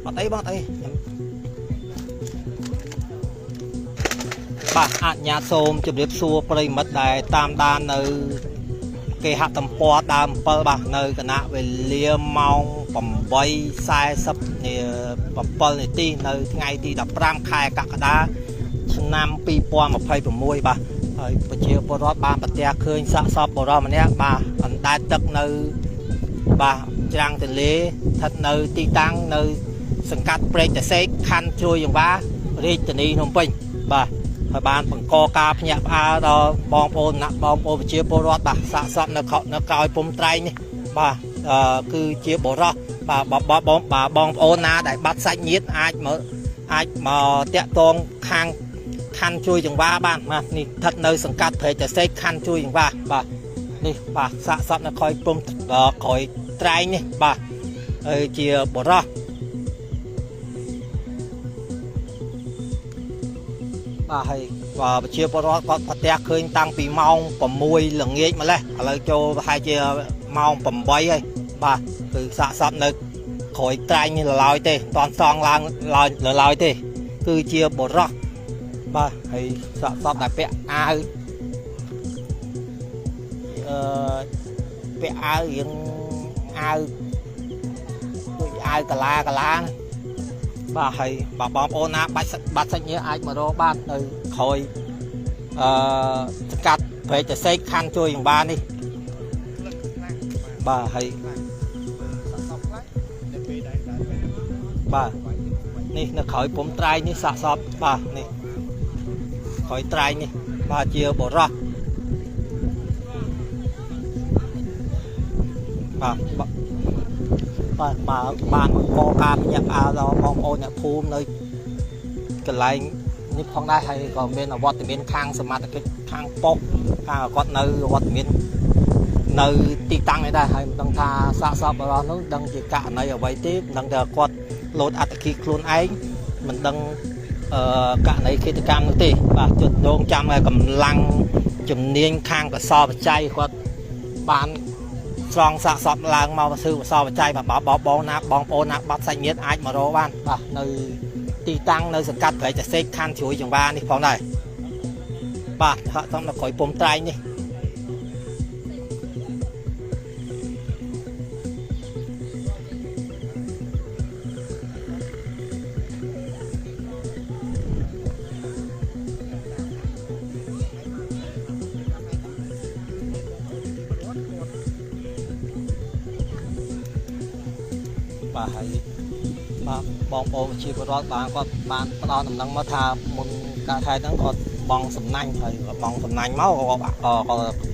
អត់អីបងអីបាទអញ្ញាតសូមជម្រាបសួរប្រិមិត្តដែលតាមដាននៅគេហទំព័រដើម7បាទនៅគណៈវេលាម៉ោង 8:40 នាទីនៅថ្ងៃទី 15 ខែកក្កដាឆ្នាំ 2026 បាទហើយប្រជាពលរដ្ឋបានប្រទះឃើញសាកសពបុរសម្នាក់បាទអណ្ដែតទឹកនៅបាទច្រាំងទន្លេស្ថិតនៅទីតាំងនៅសង្កាត់ព្រែកតាសេកខណ្ឌជ្រោយចង្វារាជធានីភ្នំពេញបាទហើយបានបង្កការភ្ញាក់ផ្អើលដល់បងប្អូនប្រជាពលរដ្ឋបាទសាកសពនៅក្រោយពុំត្រែងនេះបាទគឺជាបុរសបាទបងប្អូនណាដែលបាត់សាច់ញាតិអាចមកតាក់ទងខាងខណ្ឌជួយចង្វាបានបាទនេះស្ថិតនៅសង្កាត់ព្រែកតាសេកខណ្ឌជួយចង្វាបាទនេះបាទសាកសពនៅក្រោយពុំក្រោយត្រែងនេះបាទហើយជាបុរសបាទហើយប្រជាពលរដ្ឋគាត់ប្រទះឃើញតាំងពីម៉ោង 6 ល្ងាចម្លេះឥឡូវចូលប្រហែលជាម៉ោង 8 ហើយបាទគឺសាកសពនៅក្រោយត្រែងនេះឡើយទេមិនតាន់សងឡើងឡើយទេគឺជាបុរសបាទហើយសាកសពដែលពាក់អាវពាក់អាវរៀងអាវដូចអាវកាឡាបាទហើយបងប្អូនណាបាត់សាច់ញាតិអាចមករកបាននៅក្រោយសង្កាត់ព្រែកតាសេកខណ្ឌជួយចង្វានេះបាទហើយបាទនេះនៅក្រោយពុំត្រែងនេះសាកសពបាទនេះក្រោយត្រែងនេះបាទជាបុរសបាទបានបង្កការភ្ញាក់ផ្អើលដល់បងប្អូនអ្នកភូមិនៅកន្លែងនេះផងដែរហើយក៏មានអវត្តមានខាងសមាជិកខាងប៉ុស្តិ៍ខាងគាត់នៅអវត្តមាននៅទីតាំងនេះដែរហើយមិនដឹងថាសាកសពរបស់នោះដឹងជាករណីអ្វីទេមិនដឹងថាគាត់លោតអត្តឃាតខ្លួនឯងមិនដឹងករណីឃាតកម្មនោះទេបាទជិតដងចាំឲ្យកម្លាំងជំនាញខាងកសោបច្ច័យគាត់បានស្រង់សាកសពឡើងមកស៊ើបអសបច្ច័យបាទបងប្អូនណាបាត់សាច់ញាតិអាចមករកបានបាទនៅទីតាំងនៅសង្កាត់ព្រែកតាសេកខណ្ឌជ្រោយចង្វានេះផងដែរបាទហាក់សំនៅក្រោយពុំត្រែងនេះបាទហើយបាទបងប្អូនជាពលរដ្ឋបាទគាត់បានផ្ដល់ដំណឹងមកថាមុនការខែហ្នឹងគាត់បងសំណាញ់ហើយបងសំណាញ់មកក៏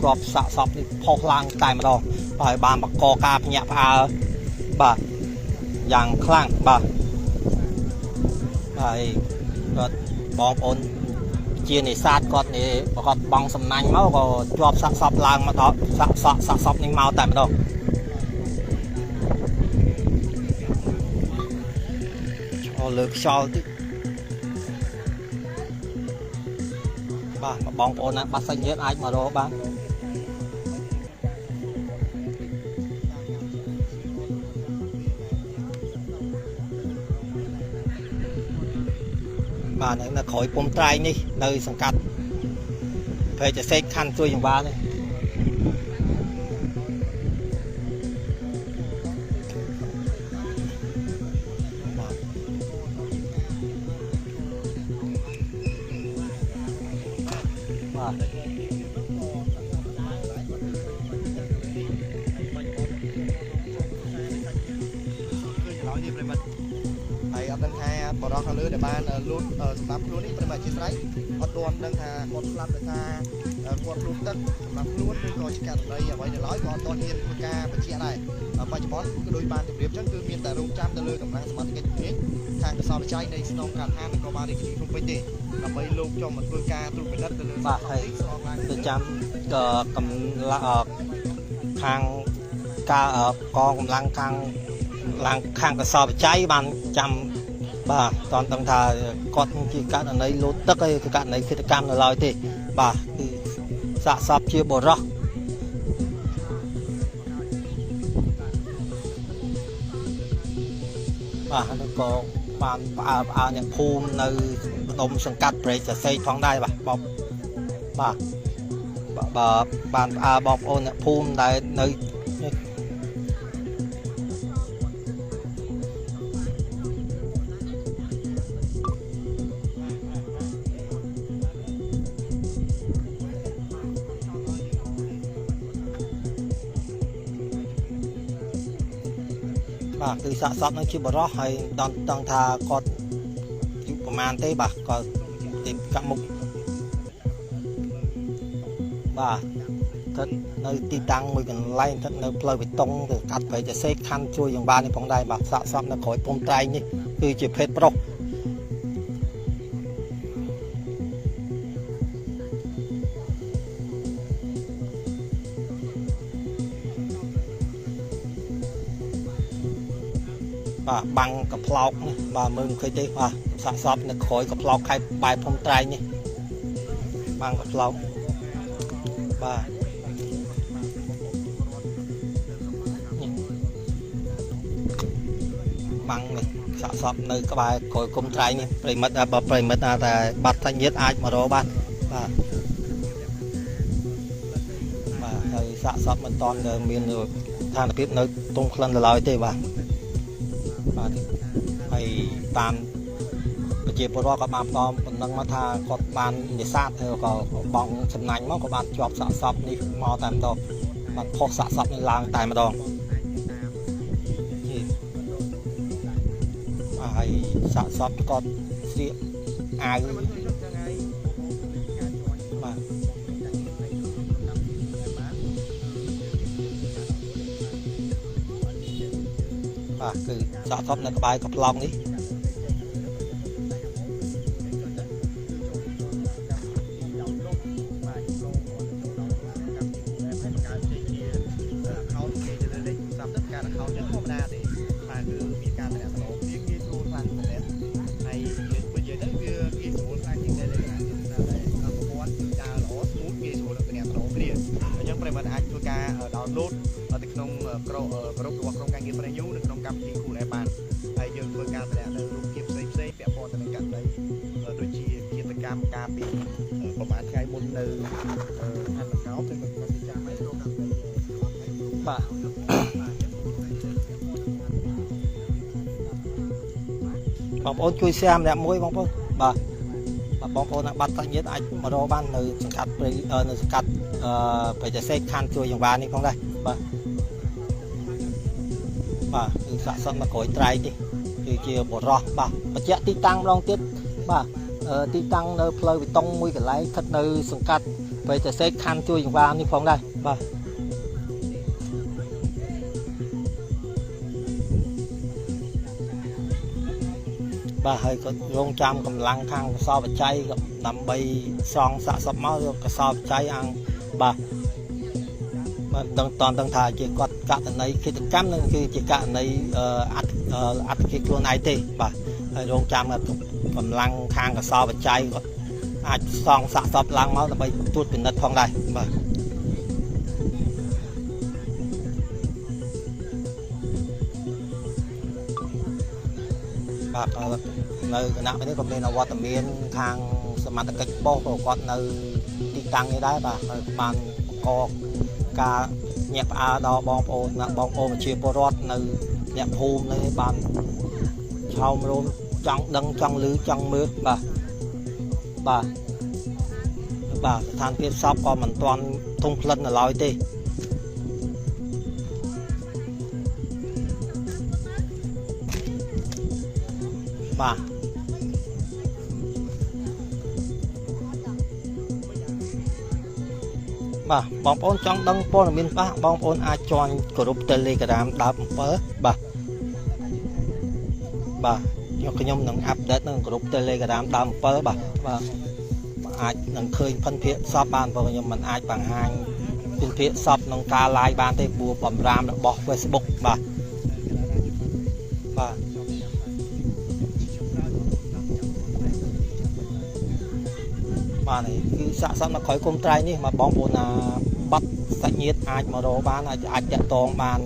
គ្រាប់សាកសពនេះផុសឡើងតែម្ដងហើយបានបង្កការភ្ញាក់ផ្អើលបាទយ៉ាងខ្លាំងបាទហើយគាត់បងប្អូនជានេសាទគាត់បងសំណាញ់មកក៏ជាប់សាកសពឡើងមកដល់សាកសពនេះមកតែម្ដងលើខ្យល់តិចបាទបងប្អូនណាបាត់សាច់ញាតិអាចមករកបានបាទនៅក្រោយពុំត្រែងនេះនៅសង្កាត់ព្រែកតាសេកខណ្ឌជួយចង្វានេះហើយអត់ដឹងថាបរិសុទ្ធខាងលើដែលបានលូតសម្រាប់ខ្លួននេះព្រមតែជាស្រ័យអត់ទាន់ដឹងថាគាត់ស្លាប់ដោយថាគាត់លូតទឹកសម្រាប់ខ្លួនឬក៏ជាករណីអ្វីនៅឡើយក៏អត់ទាន់មានធ្វើការបញ្ជាក់ដែរបច្ចុប្បន្នគឺដោយបានជម្រាបចឹងគឺមានតែរងចាំទៅលើកម្លាំងសមត្ថកិច្ចជំនាញខាងកសោបច្ច័យនៃស្នងការដ្ឋាននគរបាលរាជធានីភ្នំពេញទេដើម្បីលោកចុះមកធ្វើការត្រួតពិនិត្យទៅលើបាទហើយទៅចាំខាងការកងកម្លាំងខាងកសោបច្ច័យបានចាំបាទតន់ដឹងថាគាត់ជាករណីលោតទឹកហើយករណីឃាតកម្មនៅឡើយទេបាទគឺសាកសពជាបុរស បាទហើយក៏បានផ្អើផ្អើអ្នកភូមិនៅម្ដុំសង្កាត់ព្រៃសរសេរផងដែរបាទបងបាទបានផ្អើបងប្អូនអ្នកភូមិដែលនៅបាទគឺសាកសពនឹងជាបរោះហើយដល់ដឹងថាគាត់យុប្រមាណទេបាទគាត់ទីកាក់មុខបាទស្ថិតនៅទីតាំងមួយកន្លែងស្ថិតនៅផ្លូវបេតុងទៅកាត់ព្រៃចសេកខណ្ឌជួយយ៉ាងបាននេះផងដែរបាទសាកសពនៅក្រោយពុំត្រែងនេះគឺជាភេទប្រុសបាទបាំងកផ្លោកនេះបាទមើលមិនឃើញទេបាទសាកសពនៅក្រោយកផ្លោកខែបែបភូមិត្រែងនេះបាំងកផ្លោកបាទបាំងនេះសាកសពនៅក្បែរក្រោយគុំត្រែងនេះប្រិមិត្តបើប្រិមិត្តថាតែបាត់សាច់ញាតិអាចមករកបានបាទហើយសាកសពមិនតន់មានស្ថានភាពនៅទុំក្លិនឡើយទេបាទហើយតាមប្រជាពលរដ្ឋក៏បានផ្ដំប៉ុណ្ណឹងមកថាគាត់បាននេសាទហើយក៏បងចំណាញ់មកក៏បានជាប់សាកសពនេះមកតែម្ដងបានផុសសាកសពនេះឡើងតែម្ដងហើយសាកសពគាត់ស្លៀកអាវបាទគឺសាកសពនៅក្បែរកប្លោកនេះdownload នៅក្នុងក្រុមរបស់ក្រុមការងារប្រយុទ្ធនៅក្នុងកម្មវិធីគូដែរបានហើយយើងធ្វើការតំណាក់នៅរូបភាពផ្សេងៗពាក់ព័ន្ធទៅនឹងករណីដូចជាគិតកម្មការពីប្រហែលថ្ងៃមុននៅខណ្ឌកោទៅគាត់ពិចារណាក្នុងកម្មវិធីបាទបងប្អូនជួយ share ម្នាក់មួយបងប្អូនបាទបងប្អូនបាត់សាច់ញាតិអាចមករកបាននៅសង្កាត់ព្រៃនៅសង្កាត់ព្រៃចសេកខណ្ឌជួយយ៉ាងបាននេះផងដែរបាទគឺសាកសពនៅក្រោយត្រែងនេះគឺជាបរោះបាទបញ្ជាក់ទីតាំងម្ដងទៀតបាទទីតាំងនៅផ្លូវបេតុងមួយកន្លែងស្ថិតនៅសង្កាត់ព្រៃចសេកខណ្ឌជួយយ៉ាងបាននេះផងដែរបាទហើយក៏រងចាំកម្លាំងខាងកសោបច្ច័យដើម្បីសងសាកសពមកយកកសោបច្ច័យអង្គបាទដឹងថាជាគាត់ករណីកិច្ចកម្មនឹងគឺជាករណីអត្តកិច្ចខ្លួនឯងទេបាទហើយរងចាំកម្លាំងខាងកសោបច្ច័យគាត់អាចសងសាកសពឡើងមកដើម្បីត្រួតពិនិត្យផងដែរបាទនៅគណៈនេះក៏មានអវត្តមានខាងសមត្ថកិច្ចប៉ុស្តិ៍គាត់នៅទីតាំងនេះដែរបាទហើយបានបង្កការញាក់ផ្អើលដល់បងប្អូនប្រជាពលរដ្ឋនៅអ្នកភូមិនេះបានឆោមរោមចង់ដឹងចង់ឮចង់មើលបាទស្ថានភាពសពក៏មិនទាន់ធំក្លិននៅឡើយទេបាទបងប្អូនចង់ដឹងព័ត៌មានច្បាស់បងប្អូនអាចjoinក្រុម Telegram ដើម7បាទខ្ញុំនឹងអាប់ដេតនៅក្រុម Telegram ដើម7បាទអាចនឹងឃើញភិនភាគសពបានព្រោះខ្ញុំមិនអាចបង្ហាញភិនភាគសពក្នុងការ live បានទេព្រោះបំរាមរបស់ Facebook បាទនេះគឺសាកសពនៅក្រោយគុំត្រែងនេះមកបងប្អូនណាបាត់សាច់ញាតិអាចមករកបានអាចតាក់ទងបាន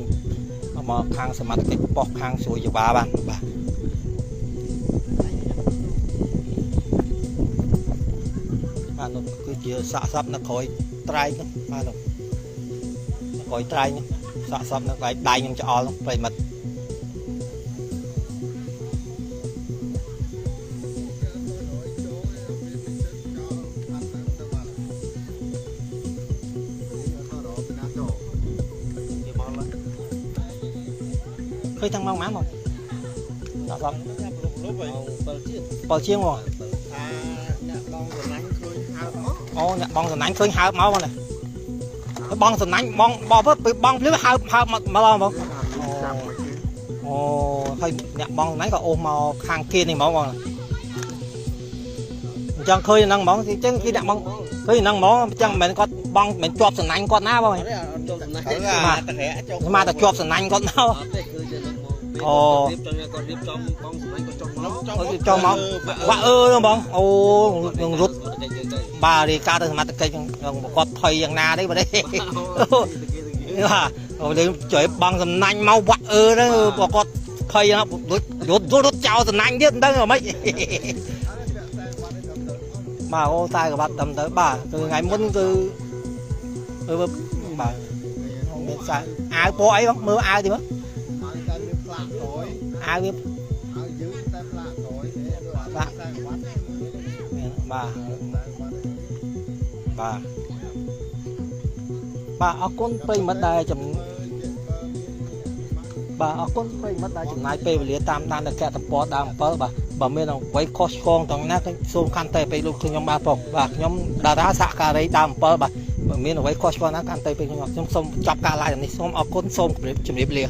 មកខាងសមត្ថកិច្ចប៉ុស្តិ៍ខាងស្រួយសេវាបានបាទ គឺជាសាកសពនៅក្រោយត្រែងហ្នឹងបាទក្រោយត្រែងសាកសពនៅកន្លែងដៃខ្ញុំច្អល់ប្រិមិត្តឃើញទាំងម៉ោងម៉ានមកសាកសព7 ជាងមកអូអ្នកបងសំណាញ់ឃើញហើបមកបងបងសំណាញ់បងពីបងភ្លឺហើបមកឡងបងអូហើយអ្នកបងសំណាញ់ក៏អូសមកខាងគៀននេះហ្មងបងអញ្ចឹងឃើញហ្នឹងហ្មងអញ្ចឹងគឺអ្នកបងឃើញហ្នឹងហ្មងអញ្ចឹងមិនមែនគាត់បងមិនជាប់សំណាញ់គាត់ណាបងមកតែជាប់សំណាញ់គាត់មកអូរៀបចំបងសំណាញ់គាត់ចង់មកបាក់ហ្នឹងបងអូនឹងរត់បាទរីកាទៅសមត្ថកិច្ចគាត់ថុយយ៉ាងណាទេបាទបាទអូលេជួយបងសំណាញ់មកបាក់ហ្នឹងគាត់ថុយហ្នឹងរត់ចោលសំណាញ់ទៀតមិនដឹងហ្មងបាទអូតែក៏បាត់ដល់ទៅបាទគឺថ្ងៃមុនគឺបាទមានសាអាវពណ៌អីបងមើលអាវទីមើលអាវវាបាទអរគុណប្រិមិត្តដែលបាទអរគុណប្រិមិត្តដែលចំណាយពេលវេលាតាមដាននៅកែតំពរដើម7បាទបើមានអ្វីខុសឆ្គងទាំងណាសូមកាន់តែពេលលោកខ្ញុំបាទផងបាទខ្ញុំតារាសហការីដើម7បាទបើមានអ្វីខុសឆ្គងណាកាន់តែពេលខ្ញុំសូមចប់ការ live នេះសូមអរគុណសូមជម្រាបលា